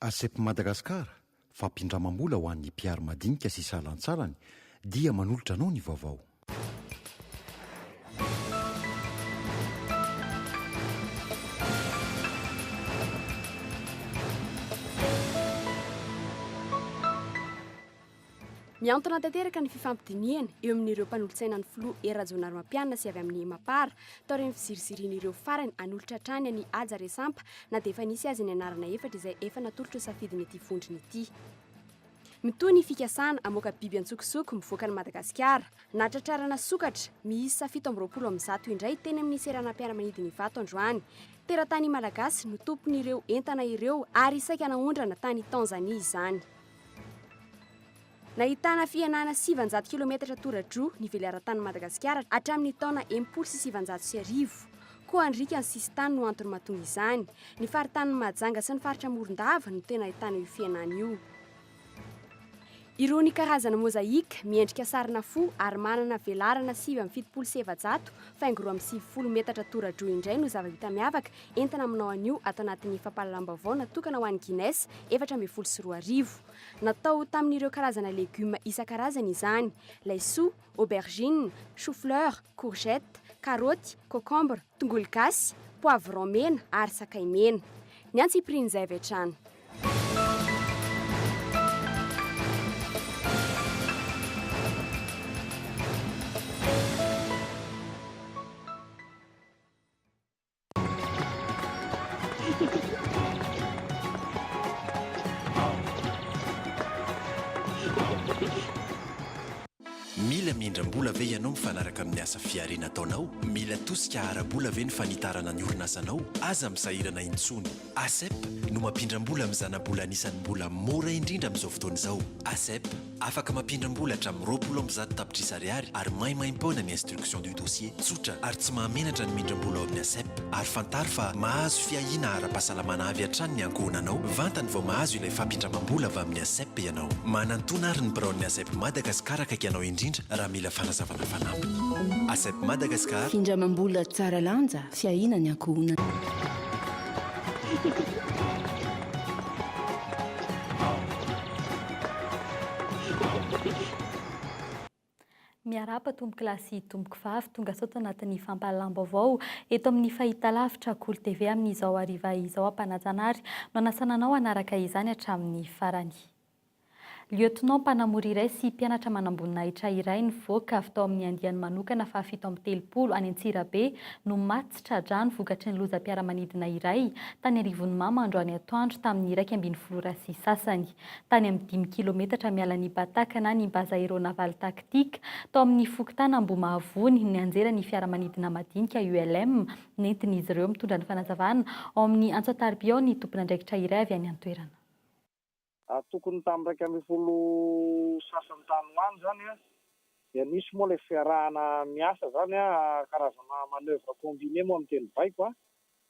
Asepy Madagasikara fampindramam-bola ho an'ny mpiary madinika sy salantsarany dia manolotra anao ny vaovao. Miantona tanteraka ny fifampidiniana eo amin'ireo mpanolotsaina ny filoha Erajonaromampianina sy avy amin'ny Mapara tao ireny fizirizirian'ireo farany hanolotra hatrany ny Aja Resampa na dia efa nisy azy ny anarana efatra izay efa natolotra safidiny ity vondrony ity. Mitoy ny fikasana amoaka biby antsokosoko mivoaka ny Madagasikara na tratrarana sokatra miisa 720 indray teny amin'ny seranam-piaramanidina Ivato androany. Teratany malagasy no tompon'ireo entana ireo ary saika naondrana tany Tanzania izany. Nahitana fihenana 700 km tora-dro ny velaran-tany Madagasikara hatramin'ny taona 750. Koa andrika ny sisitany no antony mahatonga izany. Ny faritany Mahajanga sy ny faritra Morondava no tena ahitana io fihenana io. Irony karazana mozaika miendrika sarina fo ary manana velarana 770 faingo 70 metatra tora-dro indray no zava-bita miavaka entina aminao anio atao anatin'ny fampahalalam-baovao natokana ho an'ny Guinness 420. Natao tamin'ireo karazana legioma isan-karazany izany: laisoa, aubergine, chou-fleur, courgette, karoty, concombre, tongolo gasy, poivron mena ary sakay mena. Ny antsiprin'izay avy hatrany. Mila mindram-bola ve ianao mifanaraka amin'ny asa fiariana ataonao? Mila tosika ara-bola ve ny fanitarana ny orinasanao? Aza misahirana intsony. ASEP no mampindram-bola amin'ny zana-bola anisan'ny mbola mora indrindra amin'izao fotoana izao. ASEP afaka mampindram-bola hatramin'ny 20 tapitrisa ariary ary maimaim-paona ny instruction du dossier. Tsotra ary tsy mahamenatra ny mindram-bola ao amin'ny ASEP. Ary fantaro fa mahazo fiahiana ara-pahasalamana avy hatrany ny ankohonanao. Vantany vao mahazo ilay fampindramam-bola avy amin'ny ASEP ianao. Manantona ary ny biraon'ny ASEP Madagasikara akaikanao indrindra raha mila fanazavana fanampy. ASEP Madagasikara, findramam-bola tsara lanja, fiahiana ny ankohonana. Miarapa tomboky lasy tomboky vavy tonga soto anatin'ny fampahalalam-baovao eto amin'ny fahitalavitra KOLO TV amin'izao hariva izao ampanajana ary no anasananao anaraka izany hatramin'ny farany. Lieutenant mpanamory iray sy mpianatra manamboninaitra iray nivoaka avy tao amin'ny andiany manokana fa 730 any Antsirabe no maty tradrano vokatry ny lozam-piaramanidina iray tany arivon'ny mama androany atoandro tamin'ny 1.20 sy sasany tany amin'ny 5 kilometatra mialan'ny Batakana ny baza aéronavale taktika tao amin'ny fokotany Ambomahavony ny anjeran'ny fiaramanidina madinika ULM nentin'izy ireo mitondra ny fanazavana ao amin'ny Antsoatarbiao ny tompon'andraikitra iray avy any an-toerana. Tokony tamin'ny 2 sasany tany hoany zany dia nisy moa ilay fiarahana miasa zany karazana manœuvre combiné moa amin'ny teny baiko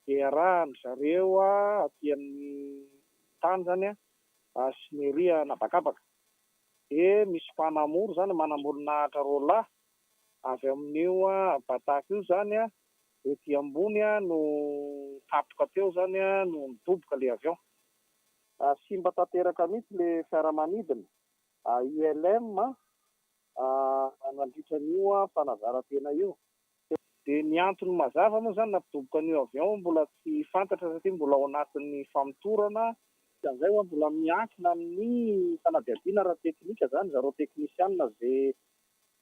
dia arahany zareo aty amin'ny tany zany sineria nabakabaka. Dia misy mpanamory zany manamboninahitra rola avy amin'io Bataka io zany ety ambony no tapoka teo zany no nidoboka ilay avion. Simba tanteraka mihitsy le fiaramanidina ULM nandritra n'io fanazara-tena io. Dia ny antony mazava moa zany nampidoboka an'io avion mbola tsy fantatra satria mbola ao anatin'ny famotorana. Izay mbola miankina amin'ny fanadihadiana ara-teknika zany zareo teknisianina izay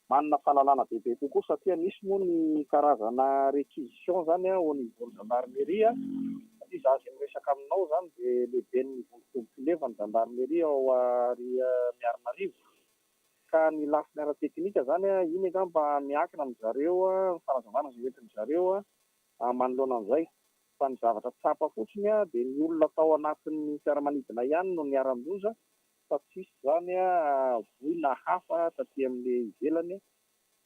manana fahalalana bebe kokoa satria nisy moa ny karazana réquisition zany au niveau gendarmerie. Izaho izay miresaka aminao zany dia lehibe ny volovokilevany gendarmerie ao Miarinarivo. Ka ny lafiny ara-teknika zany iny mba miankina amin'ny zareo fanazavana izay entin'ny zareo manoloana an'izay. Fa ny zavatra tsapa fotsiny dia ny olona tao anatin'ny fiaramanidina ihany no niara-monja fa tsisy zany voina hafa taty amin'ilay ivelany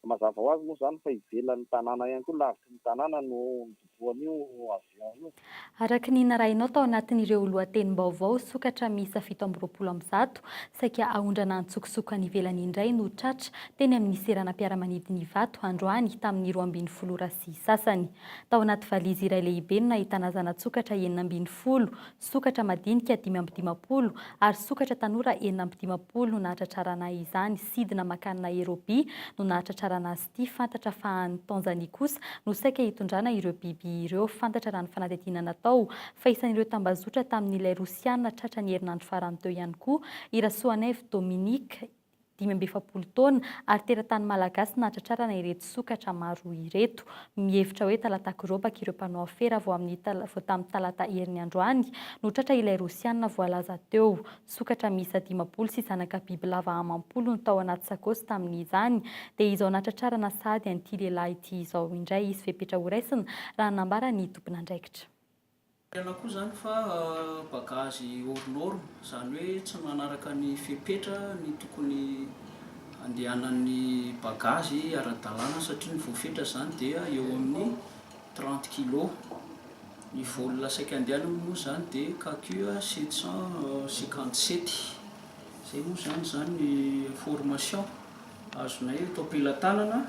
mazava ho azy moa zany fa ivelan'ny tanàna ihany koa lavitry ny tanàna no nidoboan'io avion io. Araka ny narahinao tao anatin'ireo lohatenim-baovao sokatra miisa 720 saika aondrana antsokosoka any ivelany indray no tratra teny amin'ny serana mpiara-manidiny Ivato androany tamin'ny 12 sy sasany. Tao anaty valizy iray lehibe no nahitana zana-tsokatra 920, sokatra madinika 520 ary sokatra tanora 920 no nahatratrarana izany. Sidina makanina Eropi no nahatratrarana azy ity. Fantatra fa any Tanzania kosa no saika hitondrana ireo biby ireo. Fantatra raha ny fanadidina natao fa isan'ireo tambazotra tamin'ilay Rosiana tratra ny herinandro farany teo ihany koa i Rasoaneve Dominique 520 taona ary teratany malagasy nahatratrarana ireto sokatra maro ireto. Mihevitra hoe talatakirobaka ireo mpanao afera vao tamin'ny talata heriny androany no tratra ilay Rosiana voalaza teo. Sokatra miisa 50 sy zanaka biby lava amampolo no tao anaty sakosy tamin'izany dia izao nahatratrarana sady an'ity lehilahy ity izao indray izy fepetra ho raisina raha nambara ny tompon'andraikitra. Tena koa zany fa bagazy hors-norme zany hoe tsy manaraka ny fepetra ny tokony andehanan'ny bagazy ara-dalàna satria ny voafetra zany dia eo amin'ny 30 kg. Ny volona saika andehanana moa zany dia KQ 757. Zay moa zany ny formation azonay eto ampelantanana.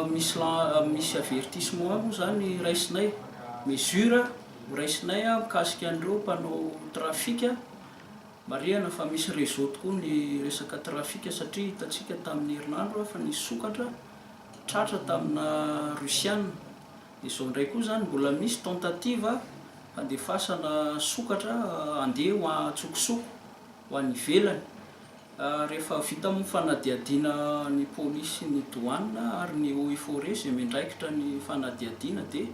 Misy avertissement moa zany raisinay mesure raisinay mikasika an'ireo mpanao trafika marihana fa misy réseau tokoa ny resaka trafika satria hitantsika tamin'ny herinandro fa nisy sokatra tratra tamina Rusiana. Izao indray koa zany mbola misy tentative handefasana sokatra andeha ho antsokosoko ho any ivelany. Rehefa vita amin'ny fanadiadiana ny polisy ny douane ary ny eaux et forêt izay miandraikitra ny fanadiadiana dia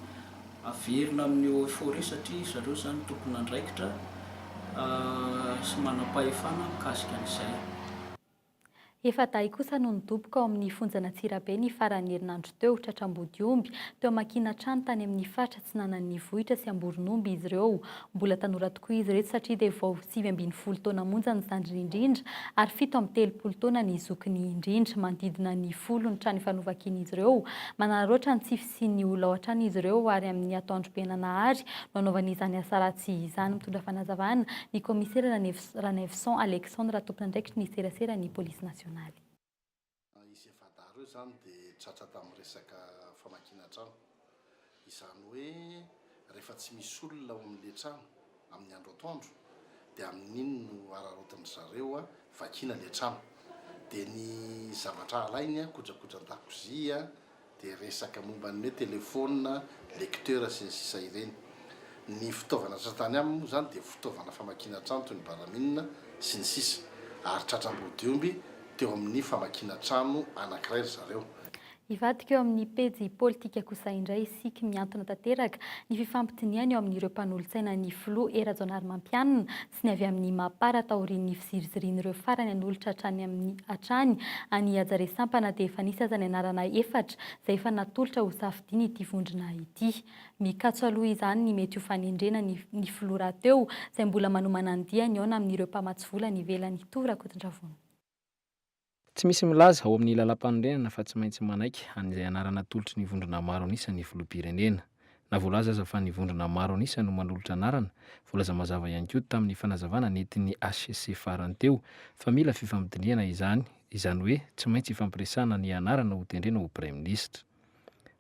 averina amin'ny eaux et forêt satria zareo zany tompon'andraikitra sy manam-pahefana mikasika an'izay. Efa day kosa no nidoboka ao amin'ny fonjana Tsirabe ny faran'ny herinandro teo Tratram-Bodiomby teo makina trano tany amin'ny faritra Tsinanan'ny Vohitra sy Amboron'Omby izy ireo. Mbola tanora tokoa izy reto satria dia vao 5 taona monja ny zandriny indrindra ary 7 taona ny zokiny indrindra. Manodidina ny 10 ny trano ifanovakiana izy ireo. Manararaotra ny tsify sy ny olona ao an-trano izy ireo ary amin'ny atoandro-pianahary no anaovana izany asa ratsy izany. Mitondra fanazavana ny komisera Ranevson Alexandre tompon'andraikitra ny serasera ny polisy nasionale. Izy evadaro zany dia tratra tamin'ny resaka famakiana trano. Izany hoe rehefa tsy misy olona ao amin'ilay trano amin'ny andro atoandro dia amin'iny no ararotin'ny zareo vakiana ilay trano. Dia ny zavatra alainy kojakojan-dakozia dia resaka momba ny hoe telefona, lecteur sy ny sisa ireny. Ny fitaovana tratany aminy moa zany dia fitaovana famakiana trano toy ny baraminina sy ny sisa. Ary Tratram-Bodiomby teo amin'ny famakiana trano anankiray zareo. Ivadika eo amin'ny pejy politika kosa indray isika miantona tanteraka ny fifampitiniana eo amin'ireo mpanolontsaina ny filoha era-jaonary mampianina sy ny avy amin'ny mapara taorian'ny fizirizirian'ireo farany an'olotra hatrany any Hajaresampana dia efa nisy aza ny anarana efatra izay efa natolotra ho safidiana ity vondrona ity. Mikatso aloha izany ny mety ho fanendrena ny filoha rahateo izay mbola manomana andiany ao na amin'ireo mpamatsy vola ny ivelany Tora Kotondravona. Tsy misy milaza ao amin'ny lalam-panorenana fa tsy maintsy manaiky an'izay anarana tolotry ny vondrona maro anisa ny filoham-pirenena. Na voalaza aza fa ny vondrona maro anisa no manolotra anarana, voalaza mazava ihany koa tamin'ny fanazavana nentin'ny HCC farany teo fa mila fifampitiniana izany hoe tsy maintsy ifampiresana ny anarana ho tendrena ho Praiministra.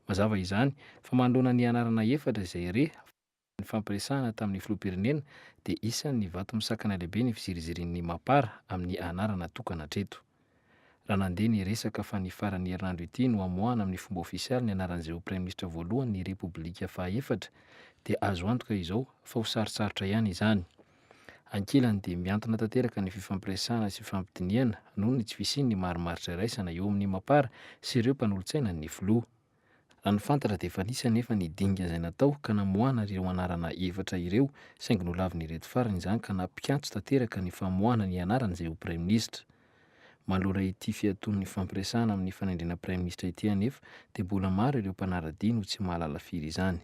Mazava izany fa manoloana ny anarana efatra izay ny fampiresahana tamin'ny filoham-pirenena dia isan'ny vato misakana lehibe ny fizirizirian'ny mapara amin'ny anarana tokana hatreto. Raha nandeha ny resaka fa ny faran'ny herinandro ity no amoahana amin'ny fomba ofisialy ny anaran'izay ho Praiministra voalohany ny Repoblika fahaefatra dia azo antoka izao fa ho sarosarotra ihany izany. Ankilany dia miantona tanteraka ny fifampiresahana sy fifampitiniana noho ny tsy fisian'ny marimaritra iraisana eo amin'ny mapara sy ireo mpanolontsaina ny filoha. Raha ny fantatra dia efa nisy anefa ny dinga izay natao ka namoahana ireo anarana efatra ireo saingy no laviny ireto farany izany ka nampiantso tanteraka ny famoahana ny anaran'izay ho Praiministra. Manolora ity fiatoan'ny fampiresahana amin'ny fanendrena Praiministra ity anefa dia mbola maro ireo mpanaradia no tsy mahalala firy izany.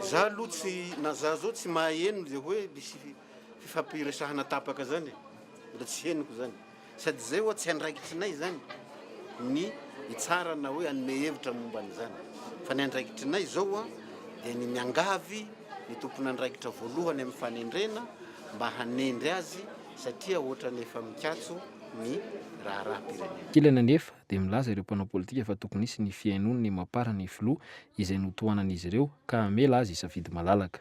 Za aloha tsy na za zao tsy maheno zay hoe misy fifampiresahana tapaka zany, mbola tsy henoko zany. Sady zay hoe tsy andraikitrinay zany. ny itsarana hoe anome hevitra momba n'izany fa ny andraikitrinay zao a dia ny miangavy ny tompona andraikitra voalohany amin'ny fanendrena mba hanendry azy satria ohatra nefa mikatso ny raha-pirenena. Kilana nefa dia milaza ireo mpanao politika fa tokony hisy ny fiainony ny mampara ny filoha izay notohanan'izy ireo ka hamela azy isafidy malalaka.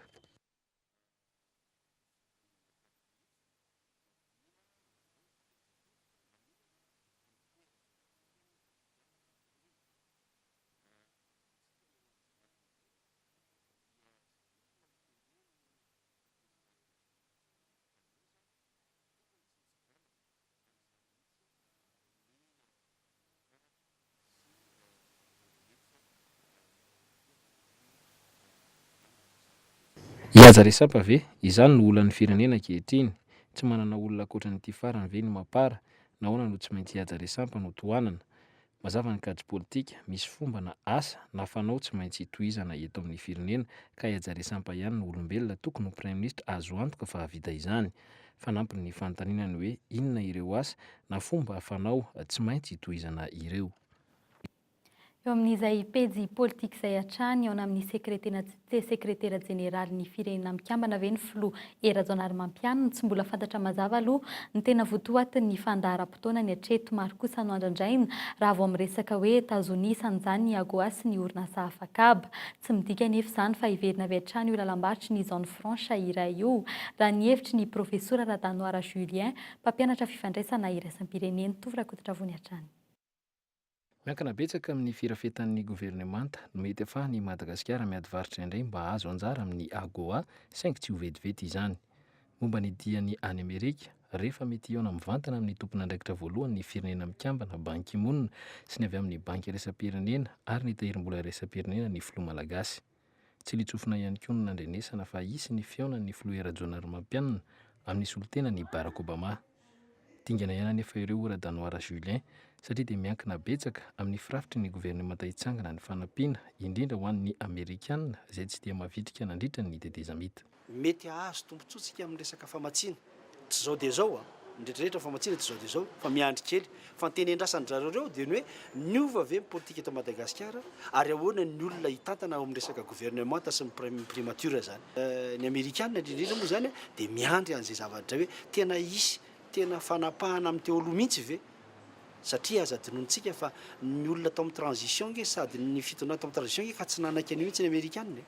Iaza resampa ve izany no olan'ny firenena ankehitriny, tsy manana olona ankoatran'ity farany ve ny mampara, nahoana no tsy maintsy iaja resampa no tohanana. Mazava ny kajy politika misy fomba na asa na fanao tsy maintsy hitohizana eto amin'ny firenena ka iaja resampa ihany no olombelona tokony ho prime ministra azo antoka fa havita izany. Fanampiny ny fanontanianany hoe inona ireo asa na fomba hafanao tsy maintsy hitohizana ireo. Eo amin'izay pejy politika izay hatrany ao amin'ny sekretera jeneraly ny firenena mikambana ve ny filoha Rajaonarimampianina tsy mbola fantatra mazava aloha ny tena votoatin'ny fandaharam-potoana ny hatreto maro kosa no andrandraina raha vao amin'ny resaka hoe Etazonia isan'izany ny AGOA sy ny orinasa hafakaba. Tsy midika anefa izany fa hiverina avy hatrany io lalam-barotra ny zone franche iray io raha ny hevitry ny profesora Radanoira Julien mpampianatra fifandraisana iraisam-pirenena tovrakotitra vony hatrany. Miankina betsaka amin'ny firafetan'ny governemanta no mety ahafahan'ny Madagasikara miady varotra indray mba azo anjara amin'ny AGOA saingy tsy ho vetivety izany. Momba ny diany any Amerika, rehefa mety hiaona mivantana amin'ny tompona andraikitra voalohany ny firenena mikambana Ban Ki-moon sy ny avy amin'ny banky iraisam-pirenena ary ny tahirim-bola iraisam-pirenena ny filoha malagasy. Tsy litsofina ihany koa no nandrenesana fa hisy ny fiaonan'ny filoha Rajaonarimampianina amin'ny solotena ny Barack Obama. Dingana ihany anefa ireo Radanoira Julien satria dia miankina betsaka amin'ny firafitry ny governemanta hitsangana ny fanampiana indrindra ho an'ny Amerikanina izay tsy dia mavitrika nandritra ny tetezamita. Mety ahazo tombontsotsika amin'ny resaka famatsiana tsy zao dia zao ndretrarehetra famatsiana tsy zao dia zao fa miandry kely fa ntenendrasany zareo dia ny hoe niova ve politika eto Madagasikara ary ahoana ny olona hitantana ao amin'ny resaka gouvernemanta sy ny primature zany. Ny Amerikanina indrindra moa zany dia miandry an'izay zavatra hoe tena isy tena fanapahana amin'ny teoloha mihitsy ve satria aza dinontsika fa ny olona tao amin'ny transition nge sady ny fitonana tao amin'ny transition nge ka tsy nanaiky any mihitsy ny Amerikanina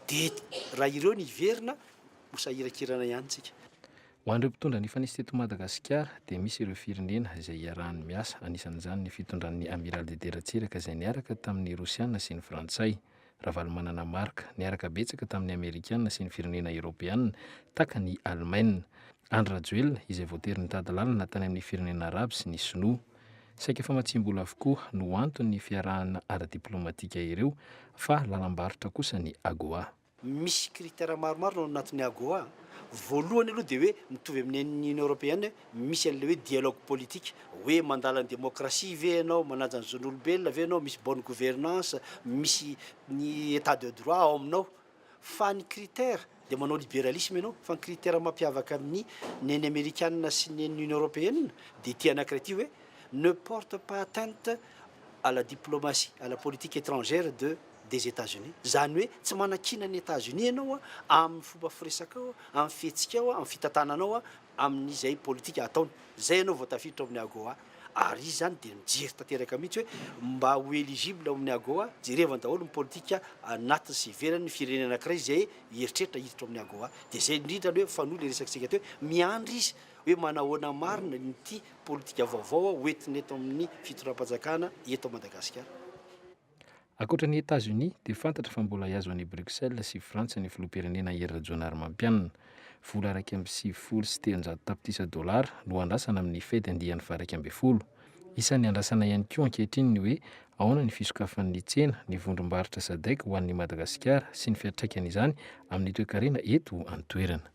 dia raha ireo ny hiverina mosahirakirana ihany tsika. Ho an'ireo mpitondra ny fanisy teto Madagasikara dia misy ireo firenena izay iarahany miasa, anisan'izany ny fitondran'ny amiral Dederatsiraka izay niaraka tamin'ny Rosiana sy ny Frantsay. Ravalomanana marika niaraka betsaka tamin'ny Amerikanina sy ny firenena Eoropeanina taka ny Alemaina. Andry Rajoelina izay voatery nitady lalana tany amin'ny firenena Arabo sy ny Sinoa. Saika famatsim-bola avokoa no antony fiarahana ara-diplomatika ireo fa lalam-barotra kosa ny AGOA. Misy critère maromaro ao anatin'ny AGOA. Voalohany aloha dia hoe mitovy amin'ny Union Européenne misy an'ilay hoe dialogue politique hoe mandala ny démocratie ve ianao manaja ny zon'olombelona ve ianao misy bonne gouvernance misy ny état de droit ao aminao fa ny critère dia manao libéralisme ianao fa ny critère mampiavaka amin'ny neny Amerikanina sy neny Union Européenne dia ity anankiray ity hoe ne porte pas atteinte à la diplomatie à la politique étrangère des États-Unis. Zany hoe tsy manakina ny États-Unis ianao amin'ny fomba firesakao amin'ny fihetsika amin'ny fitantananao amin'izay politika ataony zay ianao vao tafiditra ao amin'ny AGOA ary izy zany dia mijery tanteraka mihitsy hoe mba ho éligible ao amin'ny AGOA jerevany daholo ny politika anatiny sy ivelany ny firenena anankiray izay heritreritra hiditra ao amin'ny AGOA dia zay indrindra hoe fanohy le resakitsika hoe miandry izy hoe manahoana marina nyty politika vaovao hoentiny eto amin'ny fitoram-panjakana eto Madagasikara. Ankoatra ny États-Unis dia fantatra fa mbola hiazo any Bruxelles sy Frantsa ny filoham-pirenena Rajaonarimampianina. Vola 1,7 tapitrisa dolara no andrasana amin'ny fety andihan'ny fa 1,2. Isan'ny andrasana ihany koa ankehitriny ny hoe ahoana ny fisokafan'ny tsena ny vondrom-barotra SADC ho an'ny Madagasikara sy ny fiantraikan'izany amin'ny toe-karena eto an-toerana.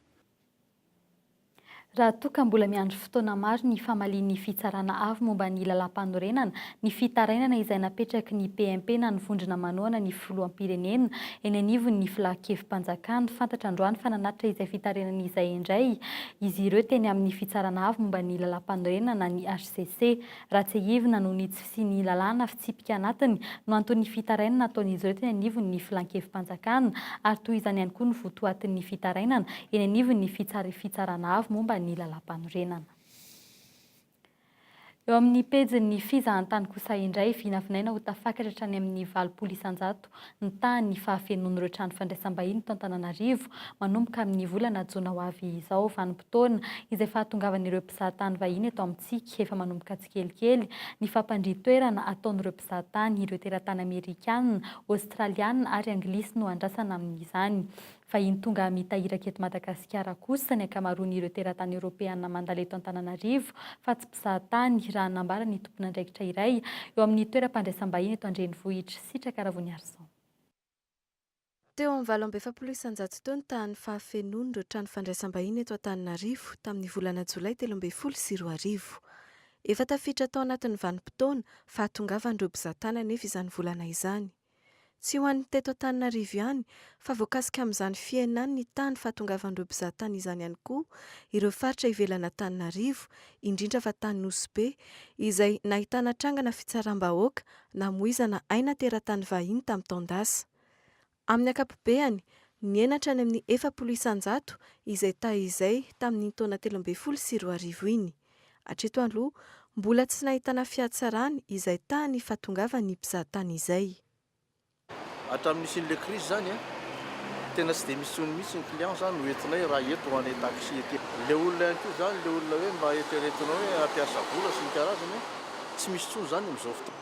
raha toa ka mbola miandry fotoana maro ny famalian'ny fitsarana avy momba ny lalam-panorenana ny fitarainana izay napetraky ny PMP na nivondrona manoana ny filoham-pirenena eny anivon'ny filakevim-panjakana fantatra androany fa nanatitra izay fitarenana izay indray izy ireo teny amin'ny fitsarana avy momba ny lalam-panorenana ny HCC raha tsy ivina no ny tsy sy ny lalàna fitsipika anatiny no anton'ny fitarainana nataon'izy ireo teny anivon'ny filakevim-panjakana ary toy izany ihany koa ny votoatin'ny fitarainana eny anivon'ny fitsarana avy momba ny lalam-panorenana. Eo amin'ny pejin'ny fizahantany kosa indray vinavinaina ho tafakatra hatrany amin'ny 20 isan-jato ny tany fahafenoan'ireo trano fandraisam-bahiny tao Antananarivo manomboka amin'ny volana jona ho avy izao vanim-potoana izay fahatongavan'ireo mpizahatany vahiny eto amintsika efa manomboka tsikelikely ny fampandria-toerana ataon'ireo mpizahatany ireo teratany Amerikanina, Australiana ary Anglisy no andrasana amin'izany. Fahiny tonga mitahiraka eto Madagasikara kosa ny ankamaroan'ireo teratany Eoropeana mandalo eto Antananarivo fa tsy mpizahatany raha nambara ny tompon'andraikitra iray eo amin'ny toeram-pandraisam-bahiny eto Andrenivohitra Sitraka Ravoniarison. Teo amin'ny 20 isan-jato teo ny tany fahafenoan'ireo trano fandraisam-bahiny eto Antananarivo tamin'ny volana Jolay 2020. Efa tafiditra tao anatin'ny vanim-potoana fahatongavan'ireo mpizahatany anefa izany volana izany. Tsy ho an'ny teto Antananarivo ihany fa voakasika amin'izany fiainany ny tany fahatongavan'ireo mpizahatany izany ihany koa ireo faritra ivelana Antananarivo indrindra fa tany Nosy Be izay nahitana trangana fitsaram-bahoaka namoizana aina teratany vahiny tamin'ny taon-dasa. Amin'ny ankapobeny nienatra any amin'ny 40 isan-jato izay tahizay tamin'ny taona 2020 iny. Hatreto aloha mbola tsy nahitana fiatsarany izay tany fahatongavan'ny mpizahatany izay. Hatramin'ny isin'le crise zany a tena tsy dia misy tsony mihitsy ny client zany no entinay raha eto ho anay taxi ety. Le olona ihany koa zany le olona hoe mba eteretinao hoe ampiasa vola sy ny karazany tsy misy tsony zany amin'izao fotoana.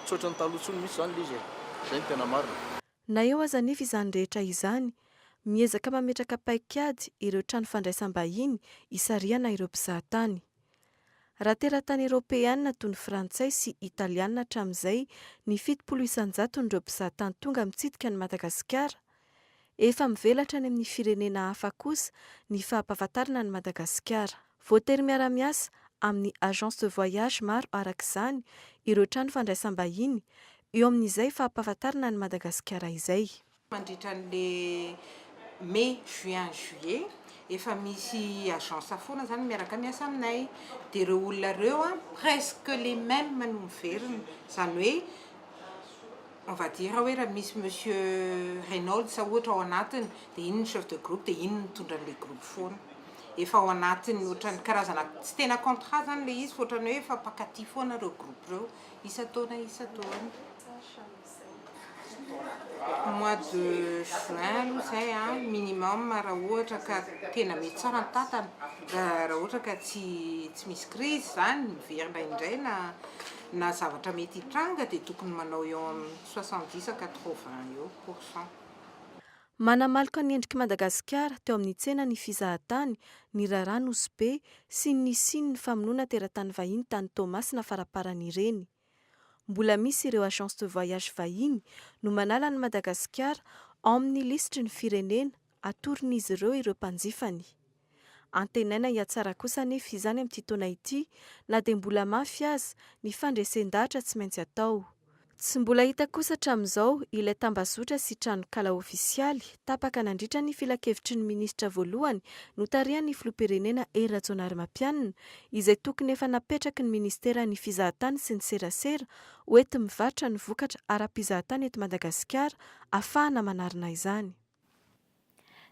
Tsotra ny taloha tsony mihitsy zany le izy. Zay no tena marina. Na eo aza nefa izany rehetra izany miezaka mametraka paikady ireo trano fandraisam-bahiny isariana ireo mpizahatany. Raha teratany Eoropeana toy ny Frantsay sy Italiana hatramin'izay ny 70 isan-jato n'ireo mpizahatany tonga mitsidika ny Madagasikara. Efa mivelatra any amin'ny firenena hafa kosa ny fahampahafantarana ny Madagasikara. Voatery miara-miasa amin'ny agence de voyage maro arak'izany ireo trano fandraisam-bahiny eo amin'izay fahampahafantarana ny Madagasikara izay. Mandritra an'le mai, juin, juillet efa misy agence foana zany miaraka miasa aminay dia ireo olona ireo presque les mêmes no miverina zany hoe on va dire hoe raha misy monsieur Reynolds ohatra ao anatiny dia iny ny chef de groupe dia iny mitondra an'le groupe foana efa ao anatiny ohatran'ny karazana tsy tena contrat zany le izy fa ohatran'ny hoe efa mpakaty foana ireo groupe ireo isa-taona isa-taona. Mois de juin aloha zay minimum raha ohatra ka tena mety tsara ny tatana raha ohatra ka tsy misy crise zany miverina indray na zavatra mety hitranga dia tokony manao eo amin'ny 70 à 80 %. Manamalika ny endriky Madagasikara teo amin'ny tsena ny fizahatany ny raharaha Nosy Be sy ny siny ny famonoana teratany vahiny tany Tomasina faraparan'ireny. Mbola misy ireo agence de voyage vahiny no manala ny Madagasikara ao amin'ny lisitry ny firenena atoron'izy ireo mpanjifany. Antenaina hiatsara kosa anefa izany amin'ity taona ity na dia mbola mafy aza ny fandresen-dahatra tsy maintsy atao. Tsy mbola hita kosa hatramin'izao ilay tambazotra sy tranokala ofisialy tapaka nandritra ny filakevitry ny minisitra voalohany no tarihan'ny filoham-pirenena Rajoelinarimampianina izay tokony efa napetraky ny ministera ny fizahatany sy ny serasera hoety mivarotra ny vokatra ara-pizahatany eto Madagasikara ahafahana manarina izany.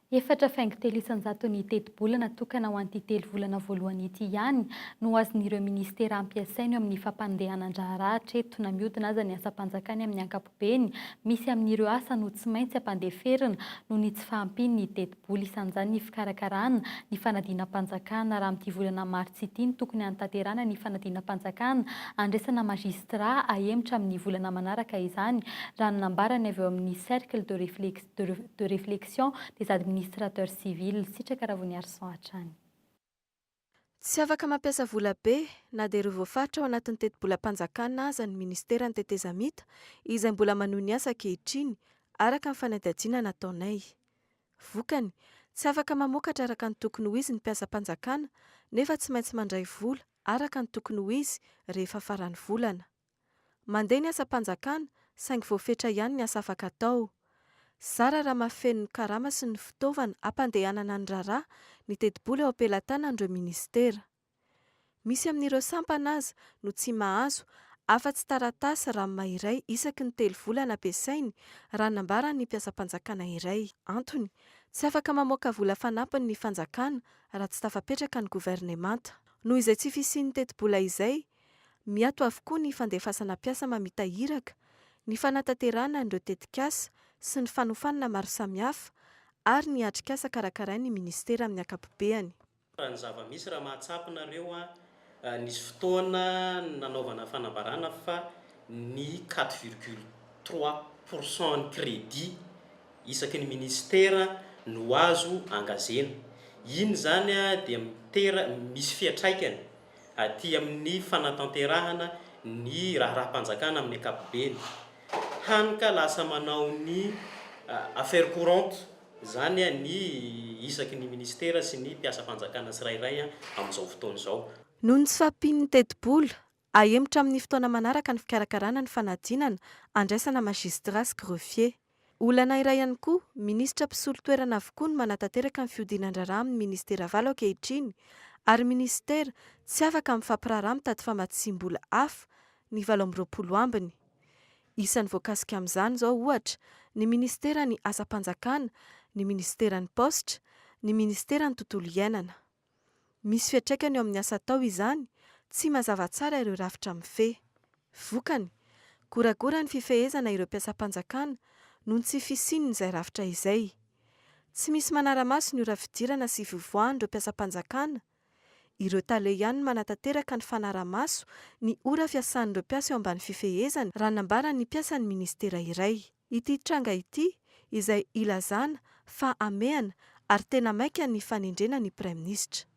Efatra faingo telo isan-jato ny teti-bola natokana ho an'ity 3 volana voalohany ity ihany no azon'ireo ministera ampiasainy eo amin'ny fampandehanan-draharaha eto na mihodina aza ny asa-panjakany amin'ny ankapobeny misy amin'ireo asa no tsy maintsy ampandeferina no ny tsy fahampiany ny teti-bola isan'izany ny fikarakarana ny fanadina-panjakana raha amin'ity volana martsa ity ny tokony hantanterana ny fanadina-panjakana andraisana magistrat ahemotra amin'ny volana manaraka izany raha ny nambarany avy eo amin'ny cercle de réflexion des administrateurs civils Sitraka Ravoniarison hatrany. Tsy afaka mampiasa vola be na dia ireo voafaritra ao anatin'ny teti-bolam-panjakana aza ny ministera ny tetezamita izay mbola manohy ny asa ankehitriny araka ny fanadihadiana nataonay. Vokany tsy afaka mamokatra araka ny tokony ho izy ny mpiasa-panjakana nefa tsy maintsy mandray vola araka ny tokony ho izy rehefa farany volana. Mandeha ny asa-panjakana saingy voafetra ihany ny asa afaka atao. Zara raha mafeno ny karama sy ny fitaovana ampandehanana ny raharaha ny teti-bola eo ampelantanan'ireo ministera. Misy amin'ireo sampana aza no tsy mahazo afa-tsy taratasy rama iray isaky ny 3 volana ampiasainy raha nambara ny mpiasa-panjakana iray. Antony, tsy afaka mamoaka vola fanampiny ny fanjakana raha tsy tafapetraka ny governemanta. Noho izay tsy fisian'ny teti-bola izay, miato avokoa ny fandefasana mpiasa mamita hiraka, ny fanatanterahana ireo tetikasa sy ny fanofanana maro samihafa ary ny atrikasa karakarain'ny ministera amin'ny akapobeany. Raha ny zava-misy raha mahatsapinareo nisy fotoana nanaovana fanambarana fa ny 4,3% ny crédit isaky ny ministera no azo angazena. Iny zany dia misy fiatraikany aty amin'ny fanatanterahana ny raharaham-panjakana amin'ny akapobeny. Hany ka lasa manao ny affaire courante zany ny isaky ny ministera sy ny mpiasa-panjakana tsirairay amin'izao fotoana izao. Noho ny tsy fampian'ny teti-bola, ahemotra amin'ny fotoana manaraka ny fikarakarana ny fanadinana andraisana magistrat sy greffier. Olana iray ihany koa, minisitra mpisolo toerana avokoa no manatanteraka ny fiodinan-draharaha amin'ny ministera valo ankehitriny, ary ministera tsy afaka mifampiraharaha mitady famaditsim-bola hafa ny 2020 ambiny. Isan'ny voakasika amin'izany izao ohatra ny ministera ny asa-panjakana, ny ministera ny postra, ny ministera ny tontolo iainana. Misy fiatraikany eo amin'ny asa atao izany, tsy mazava tsara ireo rafitra mifehy. Vokany, goragora ny fifehezana ireo mpiasa-panjakana noho ny tsy fisiany izay rafitra izay. Tsy misy manara-maso ny ora fidirana sy fivoahan'ireo mpiasa-panjakana. Ireo tale ihany manatanteraka ny fanara-maso ny ora fiasan'ireo mpiasa eo ambany fifehezana raha nambara ny mpiasa ny ministera iray. Ity tranga ity izay ilazana fa amehana ary tena maika ny fanendrena ny praiminisitra.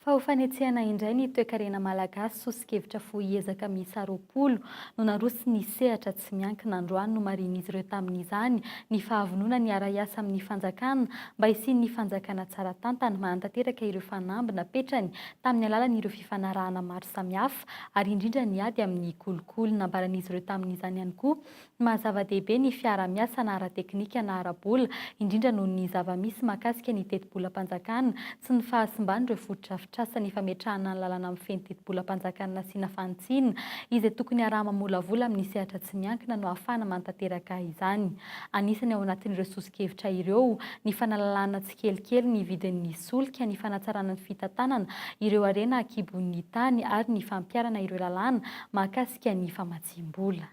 Fa ho fanetsehana indray ny toe-karena malagasy sosikevitra fohiezaka miisa 20 no naroso ny sehatra tsy miankina androany no marin'izy ireo tamin'izany ny fahavonona ny ara-iasa amin'ny fanjakana mba hisian'ny fanjakana tsara tantana manantanteraka ireo fanamby napetrany tamin'ny alalan'ireo fifanarahana maro samihafa ary indrindra ny ady amin'ny kolokolo nambaran'izy ireo tamin'izany ihany koa mahazava-dehibe ny fiara-miasa na ara-teknika na ara-bola indrindra noho ny zava-misy mahakasika ny teti-bola-panjakana sy ny fahasimbany ireo fototra ny fametrahana ny lalana amin'ny feny teti-bola-panjakana sy nafantsiana izay tokony araha-mamolavola amin'ny sehatra tsy miankina no ahafahana mantanteraka izany. Anisany ao anatin'ireo sosikevitra ireo ny fanalalana tsikelikely ny vidin'ny solika, ny fanatsarana ny fitantanana ireo arena akibon'ny tany ary ny fampiarana ireo lalàna mahakasika ny famatsim-bola.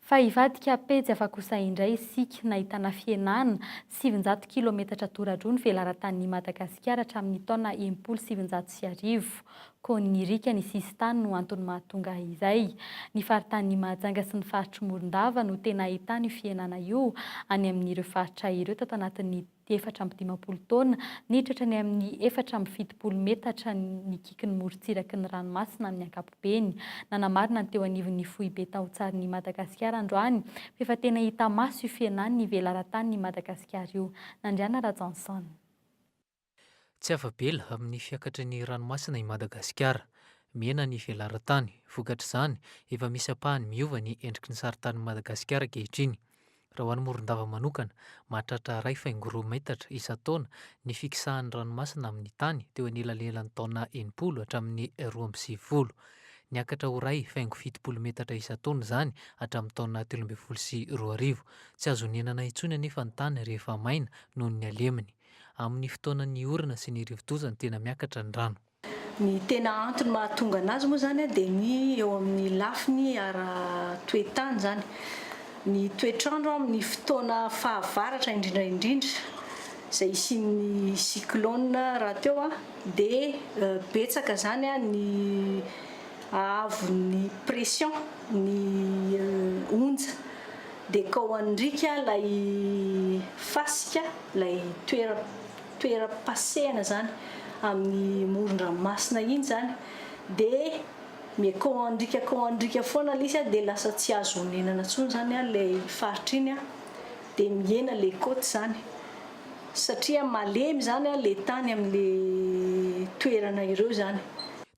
Fa hivadika pejy afa-kosa indray isika nahitana fienana 700 kilometatra tora-drony velaran-tanin'i Madagasikara hatramin'ny taona 1700 ko ny rika ny sisy tany no antony mahatonga izay. Ny faritany Mahajanga sy ny faritry Morondava no tena ahitana io fienana io any amin'ireo faritra ireo tato anatin'ny 420 taona niditra ny amin'ny 470 metatra ny kikin'ny morontsiraky ny ranomasina amin'ny ankapobeny. Nanamarina ny teo anivon'ny foibe tahotsaryn'i Madagasikara androany fa tena hita maso io fienany ny velaran-tanin'i Madagasikara io. Nandriana Rajanson. Tsy afa-bela amin'ny fiakatry ny ranomasina i Madagasikara. Mena ny velaran-tany, vokatr' izany efa misy apahany miova ny endriky ny saritanin'i Madagasikara ankehitriny. Raha ho an'ny Morondava manokana, mahatratra 2,4 metatra isan-taona ny fikisahan'ny ranomasina amin'ny tany teo anelanelan'ny taona 80 hatramin'ny 2020. Niakatra ho 2,70 metatra isan-taona izany hatramin'ny taona 2012. Tsy azo nenana intsony anefa ny tany rehefa maina noho ny aleminy. Amin'ny fotoanan'ny orana sy ny rivodozany tena miakatra ny rano. Ny tena antony mahatonga anazy moa zany dia ny eo amin'ny lafiny ara-toetany zany. Ny toetrandro amin'ny fotoana fahavaratra indrindra izay isian'ny cyclone raha teo dia betsaka zany ny ahavon'ny pression ny onja dia ka ho andrika lay fasika lay toera-pasehana zany amin'ny moron-dranomasina iny zany dia andrika foana lisy dia lasa tsy azo nenana intsony zany ilay faritra iny dia miena ilay côte zany satria malemy zany a le tany amin'le toerana ireo zany.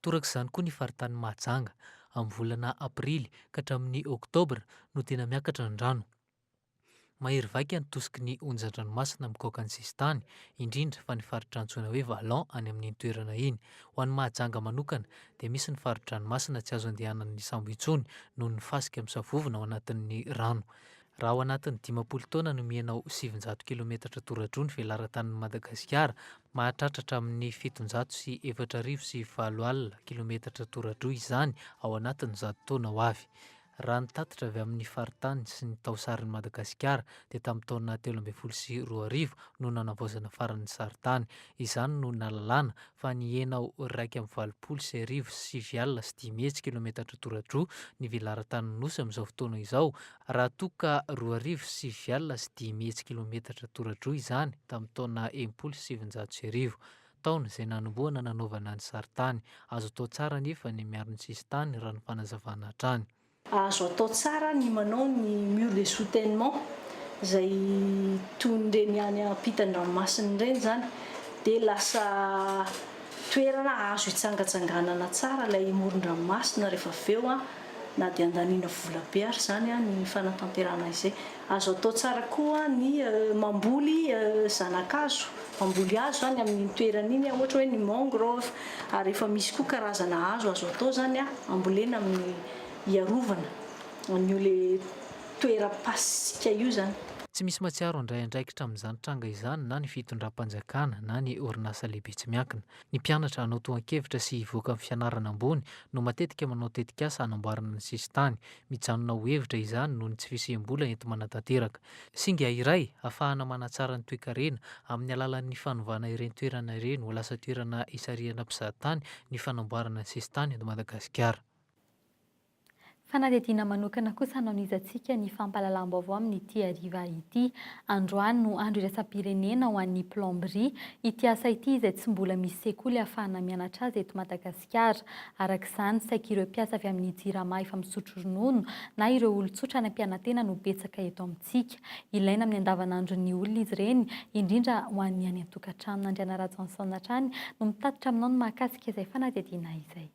Torak'izany koa ny faritany Mahajanga amin'ny volana aprily ka hatramin'ny oktobra no tena miakatra ny rano. Mahery vaika ny tosiky ny onjan-dranomasina mikoaka ny sistany, indrindra fa ny faritra antsoina hoe Valan any amin'ny toerana iny. Ho an'ny Mahajanga manokana dia misy ny faritra-dranomasina tsy azo andehanan'ny sambo intsony noho ny fasika misavovona ao anatin'ny rano. Raha ao anatin'ny 10 taona no mienao 700 kilometatra toradroa ny velaran-tanin'i Madagasikara, mahatratra amin'ny 704,404 kilometatra toradroa izany ao anatin'ny 100 taona ho avy. Raha ny tatitra avy amin'ny faritany sy ny taosarin'i Madagasikara dia tamin'ny taona 2012 no nanavaozana faran'ny saritany. Izany no nalalàna fa nienao 2,407,5 kilometatra toradroa ny velaran-tanin'ny nosy amin'izao fotoana izao, raha toa ka 2,705 kilometatra toradroa izany tamin'ny taona 1700 taona izay nanomboana nanaovana ny saritany. Azo atao tsara nefa ny miaro ny sistany raha ny fanazavana hatrany. Azo atao tsara ny manao ny mur de soutènement izay toyn'ireny any ampitan-dranomasina ireny zany, dia lasa toerana azo hitsangatsanganana tsara ilay moron-dranomasina rehefa avy eo na dia andaniana vola be ary zany ny fanatanterahana izay. Azo atao tsara koa ny mamboly zanakazo, mamboly hazo zany amin'ny toerana iny ohatra hoe ny mangrove, ary efa misy koa karazana hazo azo atao zany ambolena amin'ny iarovana an'io le toera-pasika io zany. Tsy misy matsiaro andray andraikitra amin'izany tranga izany na ny fitondram-panjakana na ny orinasa lehibe tsy miankina. Ny mpianatra hanao tohan-kevitra sy hivoaka amin'ny fianarana ambony no matetika manao tetikasa hanamboarana ny sistany. Mijanona ho hevitra izany noho ny tsy fisiam-bola ento manatanteraka. Singa iray ahafahana manatsara ny toe-karena amin'ny alalan'ny fanovana ireny toerana ireny ho lasa toerana isarihana mpizahatany ny fanamboarana ny sistany eto Madagasikara. Fanadihadiana manokana kosa anonizantsika ny fampahalalam-baovao amin'ity hariva ity. Androany no andro iraisam-pirenena ho an'ny plomberie. Ity asa ity izay tsy mbola misy sekoly ahafahana mianatra azy eto Madagasikara. Arak'izany saika ireo mpiasa avy amin'ny jirama efa misotro ronono na ireo olon-tsotra any am-pianantena no betsaka eto amintsika. Ilaina amin'ny andavanandron'ny olona izy ireny, indrindra ho an'ny any an-tokantrano. Nandriana Rajansona hatrany no mitatitra aminao ny mahakasika izay fanadihadiana izay.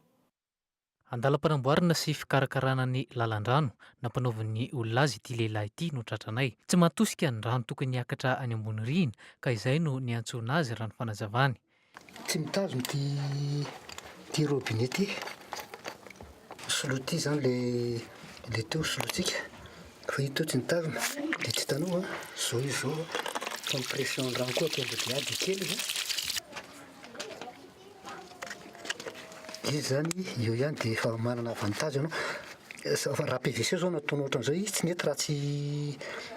Andalam-panamboarana sy fikarakarana ny lalan-drano nampanaovan'ny olona azy ity lehilahy ity no tratranay. Tsy matosika ny rano tokony hiakatra any ambony rihana ka izay no niantsoana azy rano fanazavany. Tsy mitazona ty robinet ty. Soloty zany le teo solotsika. Fa ito tsy mitazona. Dia tsy hitanao zao izy zao fa ny pression rano koa tonga dia ady kely izy. Izy zany io ihany dia efa manana avantage ianao. Raha PVC zao nataonao ohatran'izao izy tsy mety raha tsy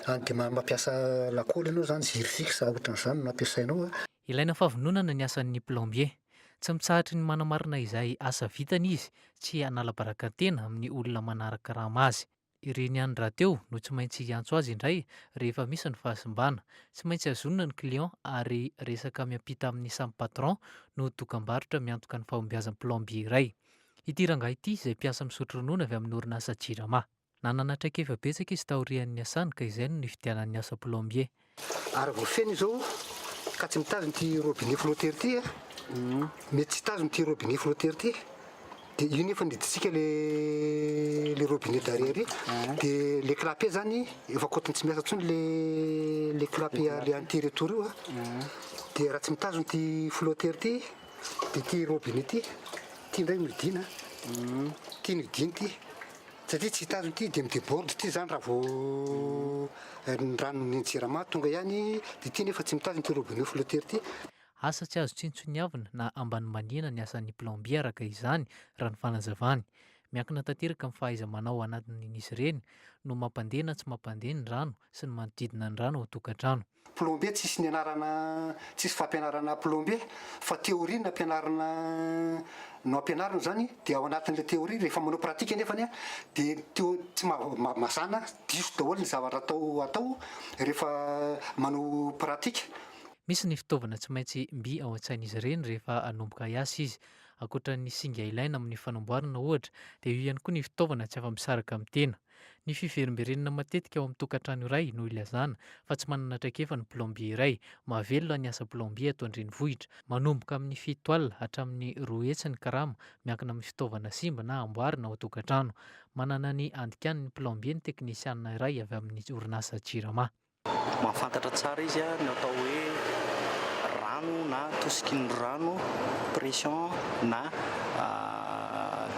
any dia mampiasa lakôly ianao zany, jiro fixe ohatran'izany no ampiasainao. Ilaina fahavononana ny asan'ny plombier. Tsy mitsahatry ny manamarina izay asa vitany izy, tsy hanala-barakantena amin'ny olona manaraka rama azy. Ireny ihany rahateo no tsy maintsy hiantso azy indray rehefa misy ny fahasimbana. Tsy maintsy azonina ny client ary resaka miampita amin'ny samy patron no dokam-barotra miantoka ny fahombiazan'ny plombier iray. Ity rangahy ity izay mpiasa misotro ronono avy amin'ny orinasa jirama. Nanana traikefa betsaka izy taorian'ny asany ka izay no nifidianan'ny asa plombier. Ary vao feno izao ka tsy mitazona ty robinet flotteur ty mety tsy tazona ty robinet flotteur ty. Dia io nefa niditsika le robinet derrière dia le clapet zany efa kotony tsy miasa intsony le clapet le anty-retour io dia raha tsy mitazona ty flotteur ty dia ty robinet ty indray midina ty nidiny ty satria tsy hitazona ty dia midéborde ty zany raha vao ny rano ny jirama tonga ihany dia ty nefa tsy mitazona ty robinet flotteur ty. Asa tsy azo tsintsoniavina na ambany maniana ny asan'ny plombier araka izany raha ny fanazavany. Miankina tanteraka amin'ny fahaiza-manao anatin'izy ireny no mampandena tsy mampandeha ny rano sy ny manodidina ny rano ao an-tokantrano. Plombier tsisy nianarana, tsisy fampianarana plombier fa théorie no ampianarina zany dia ao anatin'ilay théorie rehefa manao pratika nefany dia tsy mazana diso daholo ny zavatra atao rehefa manao pratika. Misy ny fitaovana tsy maintsy mby ao an-tsain'izy ireny rehefa hanomboka hiasa izy. Ankoatra ny singa ilaina amin'ny fanamboarana ohatra, dia io ihany koa ny fitaovana tsy afa-misaraka amin'ny tena. Ny fiverimberenina matetika ao amin'ny tokantrano iray no ilazana fa tsy manana traikefa ny plombier iray. Mahavelona ny asa plombier ato an-drenivohitra, manomboka amin'ny 7 alina hatramin'ny 2 hetsy ny karama miankina amin'ny fitaovana simba na amboarina ao an-tokantrano. Manana ny andikany ny plombier ny teknisianina iray avy amin'ny orinasa Jirama. Mahafantatra tsara izy a ny atao hoe rano na tosikin'ny rano, pression na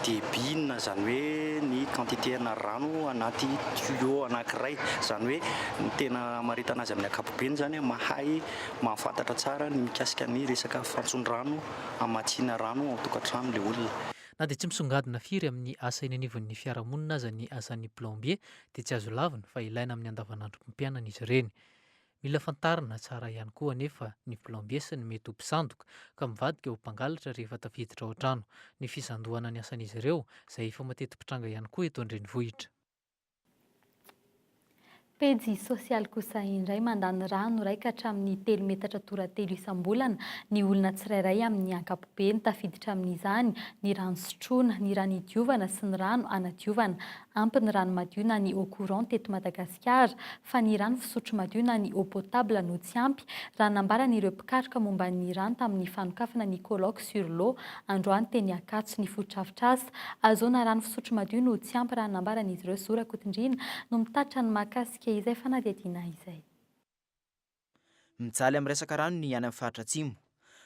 débit, zany hoe ny quantité-na rano anaty tuyau anankiray. Zany hoe ny tena maritana azy amin'ny ankapobeny zany mahay mahafantatra tsara ny mikasika ny resaka fantson-drano, amatsiana rano ao tokantrano le olona. Na dia tsy misongadina firy amin'ny asa eny anivon'ny fiarahamonina aza ny asan'ny plombier dia tsy azo lavina fa ilaina amin'ny andavanandrom-piainana izy ireny. Mila fantarina tsara ihany koa anefa ny plombier sy ny mety ho mpisandoka ka mivadika ho mpangalatra rehefa tafiditra ao an-trano. Ny fisandohana ny asan'izy ireo izay efa mateti-pitranga ihany koa eto an-drenivohitra. Pejy sosialy kosa indray mandany rano raika hatramin'ny 3 metatra toratelo isam-bolana ny olona tsirairay amin'ny ankapobeny tafiditra amin'izany ny rano sotroina, ny rano idiovana sy ny rano anadiovana. Ampy ny rano madio na ny eau courant teto Madagasikara fa ny rano fisotro madio na ny eau potable no tsy ampy. Raha nambaran'ireo mpikaroka momba ny rano tamin'ny fanokafana ny colloque sur l'eau androany teny Akatso ny fotodrafitrasa. Azoana rano fisotro madio no tsy ampy raha nambaran'izy ireo Zora Kotindrina no mitatra ny mahakasika izay fanadihadiana izay. Mijaly amin'ny resaka rano ny any amin'ny faritra Atsimo.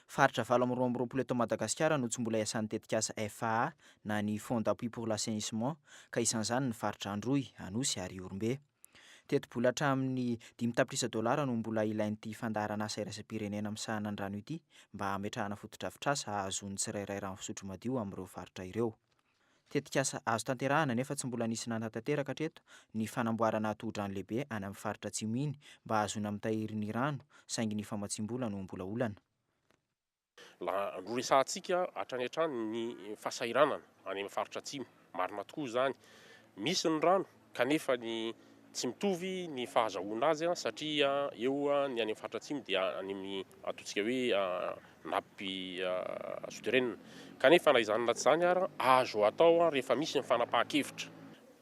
Faritra 7 eto Madagasikara no tsy mbola iasan'ny tetikasa FAA na ny Fonds d'appui pour l'assainissement ka isan'izany ny faritra Androy, Anosy ary Orombe. Teto-bola hatramin'ny $10 no mbola ilain'ity fandaharana asa iraisam-pirenena amin'ny rano ity mba hametrahana fotodrafitrasa ahazoany tsirairay rano fisotro madio amin'ireo faritra ireo. Tetikasa azo tanterahana nefa tsy mbola nisy nantanteraka hatreto ny fanamboarana tohi-drano lehibe any amin'ny faritra Atsimo iny mba ahazoana mitahiry ny rano saingy ny famatsiam-bola no mbola olana. No resahantsika hatrany hatrany ny fahasahiranana any amin'ny faritra Atsimo, marina tokoa zany. Misy ny rano kanefa ny tsy mitovy ny fahazahoana azy satria eo ny any amin'ny faritra Atsimo dia any amin'ny ataontsika hoe nappy souterraine. Kanefa na izany na tsy izany ara azo atao rehefa misy ny fanapahan-kevitra.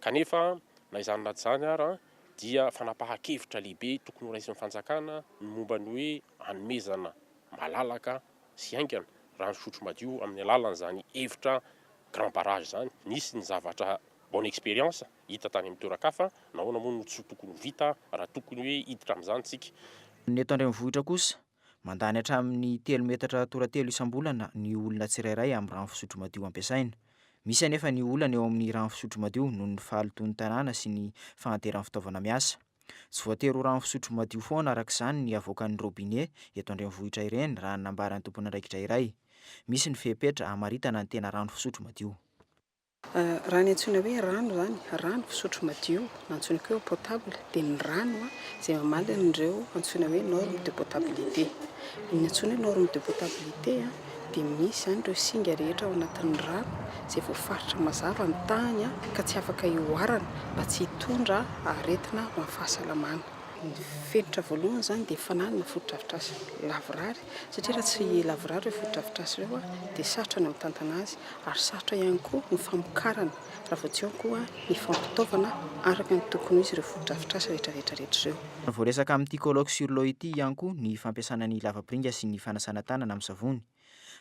Kanefa na izany na tsy izany ara dia fanapahan-kevitra lehibe tokony ho raisin'ny fanjakana ny momba ny hoe hanomezana malalaka sy haingana rano fisotro madio amin'ny alalan'izany hevitra grand barrage zany. Nisy ny zavatra bonne expérience hita tany amin'ny toeran-kafa, nahoana moa no tsy tokony vita raha tokony hoe hiditra amin'izany tsika. Ny eto an-drenivohitra kosa mandany hatramin'ny 3 metatra toratelo isam-bolana ny olona tsirairay amin'ny rano fisotro madio ampiasaina. Misy anefa ny olana eo amin'ny rano fisotro madio noho ny fahalotoan'ny tanàna sy ny fanateran'ny fitaovana miasa. Tsy voatery rano fisotro madio foana araka izany ny avoakan'ny robinet eto an-drenivohitra ireny raha nambaran'ny tompon'andraikitra iray. Misy ny fepetra hamaritana ny tena rano fisotro madio. Raha ny antsoina hoe rano zany, rano fisotro madio, antsoina koa potable, dia ny rano izay mamalina ireo antsoina hoe norme de potabilité. Ny antsoina hoe norme de potabilité dia misy zany ireo singa rehetra ao anatin'ny rano izay voafaritra mazava ny tany ka tsy afaka ioarana mba tsy hitondra aretina ho an'ny fahasalamana. Ny fenitra voalohany zany dia fananana fotodrafitrasa lavorary satria raha tsy lavorary hoe fotodrafitrasa ireo dia sarotra ny mitantana azy ary sarotra ihany koa ny famokarana raha vao tsy ao koa ny fampitaovana araka ny tokony izy ireo fotodrafitrasa rehetrarehetra ireo. Voaresaka amin'ity colloque sur l'eau ity ihany koa ny fampiasana ny lavapiringa sy ny fanasana tanana amin'ny savony.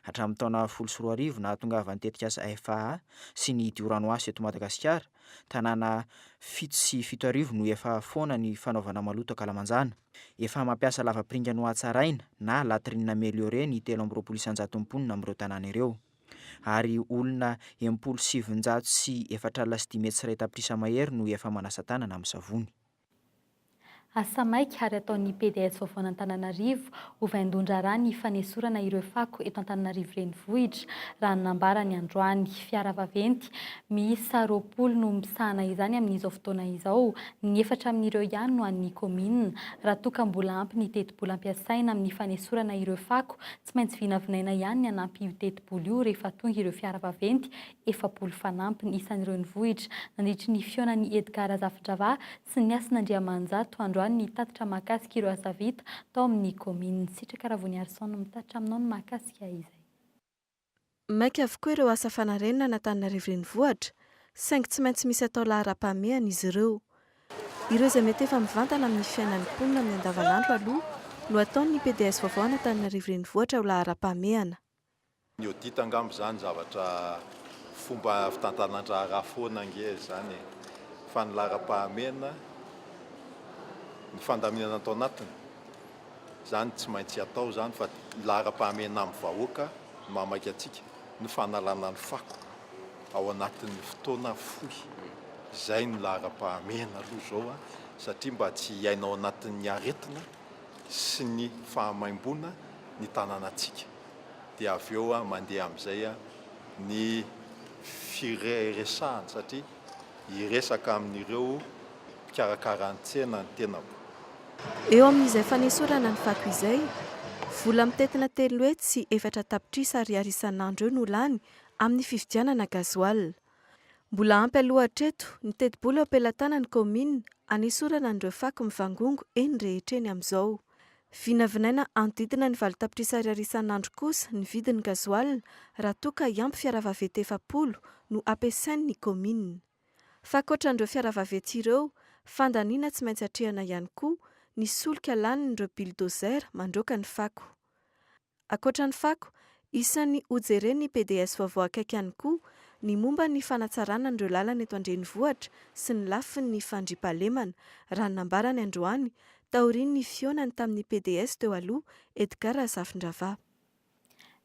Hatramin'ny taona 2014 nahatongavan'ny tetikasa FAA sy ny dioranoasy eto Madagasikara, tanàna 7 no efa foana ny fanaovana maloto akalamanjana. Efa mampiasa lavapiringa no hatsaraina na latrine améliorée ny 320 mponina amin'ireo tanàna ireo. Ary olona 700 sy 405 metry sy iray tapitrisa mahery no efa manasa tanana amin'ny savony. Asa maika ary ataon'ny PDS vaovao Antananarivo ho vaindondra rà ny fanesorana ireo fako eto Antananarivo renivohitra raha nambarany androany. Fiara vaventy miisa 20 no misahana izany amin'izao fotoana izao, ny 4 amin'ireo ihany no an'ny komina. Raha toa ka mbola ampy ny teti-bola ampiasaina amin'ny fanesorana ireo fako, tsy maintsy vinavinaina ihany ny hanampy io teti-bola io rehefa tonga ireo fiara vaventy 40 fanampy ny isan'ireo renivohitra. Nandritry ny fiaonan'ny Edgar Zafidrava sy ny Asin'Andriamanjato androany ny tatitra mahakasika ireo asa vita tao amin'ny komina. Sitraka Ravony Arson no mitatitra aminao ny mahakasika izay. maika avokoa ireo asa fanarenana n'Antananarivo renivohitra, saingy tsy maintsy misy atao laharam-pahamehana izy ireo. Ireo izay mety efa mivantana amin'ny fiainan'ny mponina amin'ny andavanandro aloha no ataon'ny PDS vaovao n'Antananarivo renivohitra ho laharam-pahamehana. Ny audit angamba zany zavatra fomba fitantanan-draharaha foana ange zany fa ny laharam-pahamehana ny fandaminana atao anatiny zany tsy maintsy atao zany fa laharam-pahamehana amin'ny vahoaka mamaky atsika ny fanalana ny fako ao anatin'ny fotoana fohy zay ny laharam-pahamehana aloha zao satria mba tsy iainao anatin'ny aretina sy ny fahamaimbona ny tanànatsika dia avy eo mandeha amin'izay ny firesahana satria iresaka amin'ireo mpikarakara-tsena ny tenako. Eo amin'izay fanesorana ny fako izay, vola mitetina 3 hetsy sy 4 tapitrisa ariary isan'andro eo no lany amin'ny fividianana gazoaly. Mbola ampy aloha hatreto ny teti-bola eo am-pelantanan'ny komina anesorana an'ireo fako mivangongo eny rehetra eny amin'izao. Vinavinaina andidina ny 7 tapitrisa ariary isan'andro kosa ny vidin'ny gazoaly raha toa ka iampy fiaravavety 400 no ampiasain'ny komina. Fa ankoatran'ireo fiaravavety ireo, fandaniana tsy maintsy hatrehana ihany koa ny solika lanin'ireo bulldozer mandroaka ny fako. Ankoatra ny fako, isan'ny hojeren'ny PDS vaovao akaiky ihany koa ny momba ny fanatsarana an'ireo lalana eto andrenivohitra sy ny lafin'ny fandriampahalemana raha nambarany androany taorian'ny fionany tamin'ny PDS teo aloha Edgar Zafindrava.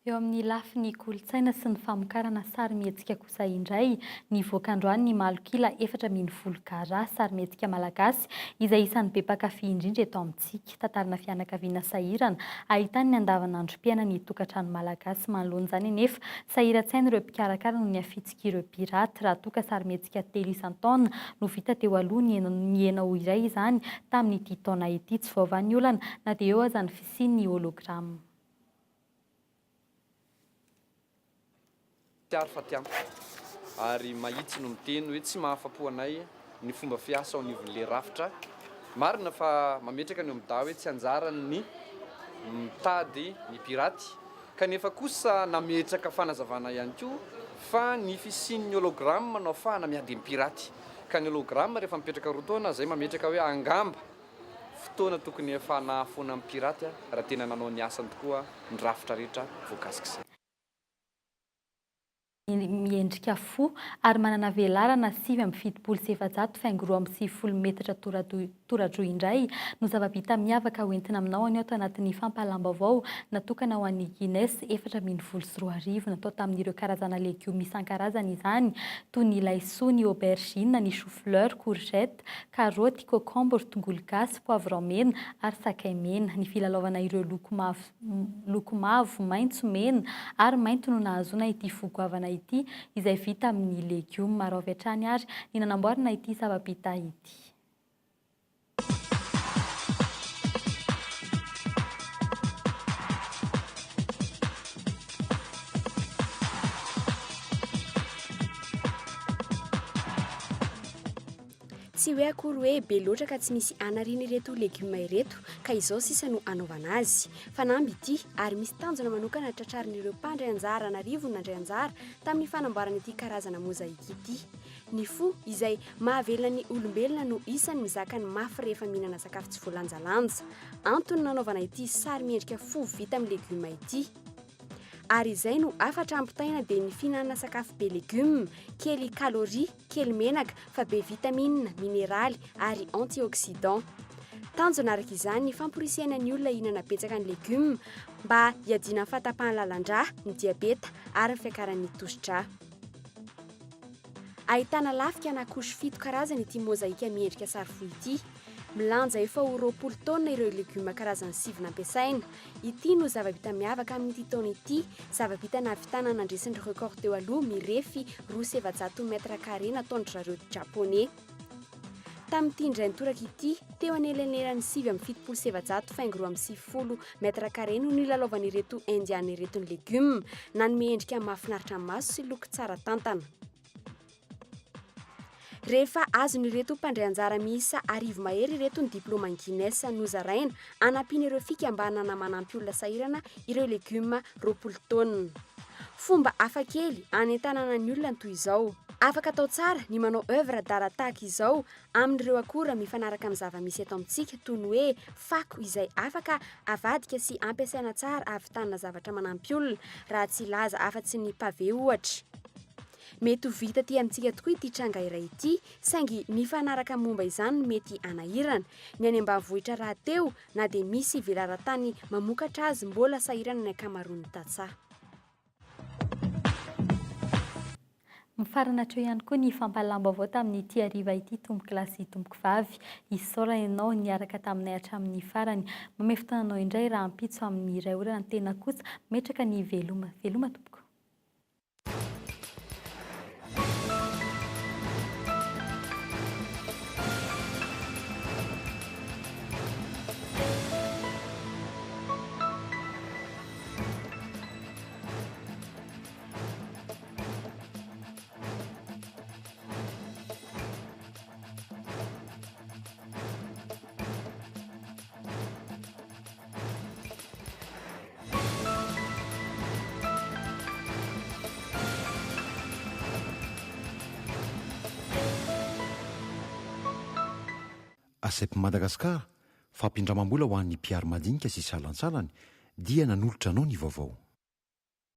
Eo amin'ny lafin'ny kolontsaina sy ny famokarana sarimihetsika kosa indray, nivoaka androany ny malokila 420 gara sarimihetsika malagasy izay isan'ny be mpakafy indrindra eto amintsika. Tantarina fianakaviana sahirana ahitany ny andavanandrom-piaina ny tokantrano malagasy manoloana izany nefa sahiran-tsaina ireo mpikarakara no ny afitsika ireo piraty raha toka sarimihetsika 3 isan-taona no vita teo aloha ny henao iray izany tamin'ity taona ity tsy vaovan'ny olana na dia eo aza ny fisian'ny holograma. Ary mahitsy no miteny hoe tsy mahafapo anay ny fomba fiasa ao anivon'le rafitra. Marina fa mametraka ny amida hoe tsy anjarany ny mitady ny piraty kanefa kosa nametraka fanazavana ihany koa fa ny fisian'ny holograma manao fahana miady ny piraty ka ny holograma rehefa mipetraka roa taona zay mametraka hoe angamba fotoana tokony efa nahafoana amin'ny piraty raha tena nanao ny asany tokoa ny rafitra rehetra voakasik'izay. Miendrika fo ary manana velarana 770 faingo 2.30 metatra toradroa indray no zava-bita miavaka hoentina aminao any ato anatin'ny fampahalam-baovao natokana ho an'ny Guinness 420 natao tamin'ireo karazana legioma isan-karazany izany toy ny laisoa, ny aubergine, ny chou-fleur, courgette, karoty, concombre, tongolo gasy, poivron mena ary sakay mena. Ny filalaovana ireo loko mavo, maitso, mena ary mainty no nahazoana ity fogoavana ity izay vita amin'ny legioma maro avy hatrany ary ny nanamboarana ity zava-bita ity. Tsy hoe akory hoe be loatra ka tsy misy anariny ireto legioma ireto ka izao sisa no anaovana azy fa namby ity ary misy tanjona manokana tratrarin'ireo mpandray anjara an'Anarivo nandray anjara tamin'ny fanamboarana ity karazana mozaika ity. Ny fo izay mahavelona ny olombelona no isan'ny mizaka ny mafy rehefa mihinana sakafo tsy voalanjalanja. Antony nanaovana ity sary miendrika fo vita amin'ny legioma ity. Ary izay no afatra ampitaina dia ny fihinana sakafo be legioma, kely kaloria, kely menaka fa be vitamine, mineraly ary antioxydant. Tanjona araka izany ny famporisiana ny olona hihinana betsaka ny legioma mba hiadiana amin'ny fahatapahan-lalandrà, ny diabeta ary ny fiakaran'ny tosi-drà. Ahitana lafika anankiroa 7 karazany ity mozaika miendrika sary fo ity. Milanja efa ho 20 taona ireo legioma karazany 7 nampiasaina. Ity no zava-bita miavaka amin'ity taona ity, zava-bita nahavitana nandresin'ny record teo aloha mirefy 700 metra carré nataon'ny zareo japonais. Tamin'ity indray nitoraka ity, teo anelanelan'ny 770 metra carré no nilalaovan'ireto indiana ireto ny legioma, nanome endrika mahafinaritra maso sy loko tsara tantana. Rehefa azon'ireto mpandray anjara miisa 10 mahery ireto ny diplôma Guinness nozaraina anampiana ireo fika mba hanana manampy olona sahirana ireo legioma 20 taona. fomba hafakely anentanana ny olona toy izao. Afaka atao tsara ny manao œuvre d'art tahaka izao amin'ireo akora mifanaraka amin'ny zava-misy eto amintsika toy ny hoe fako izay afaka avadika sy ampiasaina tsara ahavitanana zavatra manampy olona raha tsy laza afa-tsy ny pavé ohatra. Mety ho vita ty amintsika tokoa ity tranga iray ity saingy ny fanaraka momba izany mety anahirana ny any ambanivohitra raha teo na dia misy velaran-tany mamokatra azy mbola sahirana ny ankamaroan'ny tantsaha. Mifarana treo ihany koa ny fampalam-baovao tamin'ity hariva ity tomboky lahy sy tomboky vavy. Isaora ianao niaraka taminay hatramin'ny farany. Manome fotoananao indray raha ampitso amin'ny iray orana ny tena kosa metraka ny veloma tompoko. Asep Madagasikara fampindramam-bola ho an'ny mpiary madinika sy salansalany dia nanolotra anao ny vaovao.